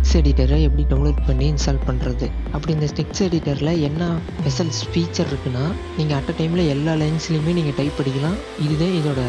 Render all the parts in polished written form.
Text எடிட்டரை எப்படி download பண்ணி install பண்ணுறது. அப்படி இந்த டெக்ஸ்ட் எடிட்டரில் என்ன ஸ்பெஷல் ஃபீச்சர் இருக்குன்னா, நீங்கள் அட் அ டைமில் எல்லா லைன்ஸ்லையுமே நீங்கள் டைப் படிக்கலாம். இதுதான் இதோட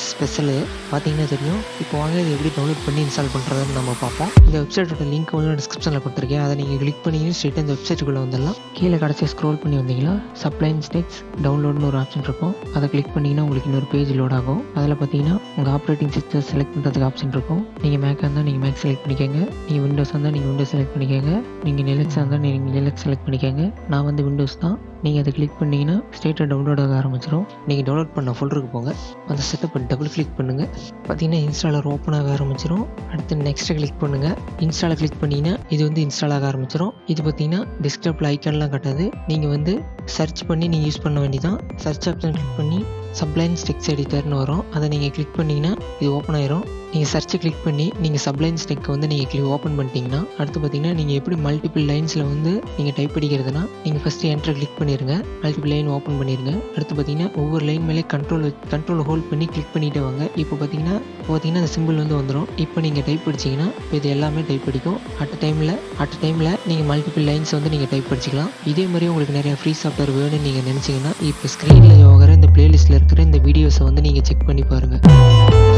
ஸ்பெஷலு. பார்த்தீங்கன்னா தெரியும். இப்போ வாங்க இது எப்படி டவுன்லோட் பண்ணி இன்ஸ்டால் பண்ணுறதுன்னு நம்ம பார்ப்போம். இந்த வெப்சைட்டோட லிங்க் வந்து டிஸ்கிரிப்ஷனில் கொடுத்துருக்கேன். அதை நீங்கள் கிளிக் பண்ணிங்கன்னா ஸ்ட்ரெயிட்டாக இந்த வெப்சைட்டுக்குள்ளே வந்துடலாம். கீழே கடைசியாக ஸ்க்ரோல் பண்ணி வந்தீங்கன்னா சப்ளைம் டெக்ஸ்ட் டவுன்லோட்னு ஒரு ஆப்ஷன் இருக்கும். அதை கிளிக் பண்ணிங்கன்னா உங்களுக்கு இன்னொரு பேஜ் லோட் ஆகும். அதில் பார்த்தீங்கன்னா உங்கள் ஆப்ரேட்டிங் சிஸ்டம் செலக்ட் பண்ணுறதுக்கு ஆப்ஷன் இருக்கும். நீங்கள் மேக்காக இருந்தால் நீங்கள் மேக் செலக்ட் பண்ணிக்கோங்க. நீங்கள் விண்டோஸ் இருந்தால் நீங்கள் விண்டோஸ் செலக்ட் பண்ணிக்கோங்க. நீங்கள் லினக்ஸாக இருந்தால் நீங்கள் லினக்ஸ் செலக்ட் பண்ணிக்கோங்க. நான் வந்து விண்டோஸ் தான். நீங்கள் அதை கிளிக் பண்ணிங்கன்னா ஸ்ட்ரெயிட்டாக டவுன்லோட் ஆக ஆரம்பிச்சிடும். நீங்கள் டவுன்லோட் பண்ண ஃபோல்டருக்கு போங்க. அந்த செட்டப்பை டபுள் கிளிக் பண்ணுங்கள். பார்த்தீங்கன்னா இன்ஸ்டாலர் ஓப்பன் ஆக ஆரம்பிச்சிடும். அடுத்து நெக்ஸ்ட்டு கிளிக் பண்ணுங்கள். இன்ஸ்டாலை கிளிக் பண்ணிங்கன்னா இது வந்து இன்ஸ்டால் ஆக ஆரம்பிச்சிடும். இது பார்த்தீங்கன்னா டெஸ்க்டாப்பில் ஐக்கான்லாம் காட்டாது. நீங்கள் வந்து சர்ச் பண்ணி நீங்கள் யூஸ் பண்ண வேண்டியதான். சர்ச் ஆப்ஷன் கிளிக் பண்ணி சப்ளைம் டெக்ஸ்ட் எடிட்டர்னு வரும். அதை நீங்கள் கிளிக் பண்ணிங்கன்னா இது ஓப்பன் ஆயிரும். நீங்கள் சர்ச்சை கிளிக் பண்ணி நீங்கள் சப்ளைம் டெக்ஸ்ட்டை வந்து நீங்கள் ஓப்பன் பண்ணிட்டீங்கன்னா அடுத்து பார்த்தீங்கன்னா நீங்கள் எப்படி மல்டிபிள் லைன்ஸில் வந்து நீங்கள் டைப் படிக்கிறதுனா நீங்கள் ஃபஸ்ட்டு என்ட்ரை கிளிக் பண்ணிடுங்க. மல்டிபிள் லைன் ஓப்பன் பண்ணிடுங்க. அடுத்து பார்த்தீங்கன்னா ஒவ்வொரு லைன் மேலே கண்ட்ரோல் ஹோல்ட் பண்ணி கிளிக் பண்ணிகிட்டே வாங்க. இப்போ பார்த்தீங்கன்னா அந்த சிம்பிள் வந்து வந்துடும். இப்போ நீங்கள் டைப் படிச்சிங்கன்னா இது எல்லாமே டைப் படிக்கும். அட் டைமில் நீங்கள் மல்டிபிள் லைன்ஸ் வந்து நீங்கள் டைப் படிச்சிக்கலாம். இதே மாதிரி உங்களுக்கு நிறையா ஃப்ரீ சாஃப்ட்வேர் வேணும்னு நீங்கள் நினச்சிங்கன்னா இப்போ ஸ்க்ரீனில் வர இந்த பிளேலிஸ்ட்டில் இருக்கிற இந்த வீடியோஸை வந்து நீங்கள் செக் பண்ணி பாருங்கள்.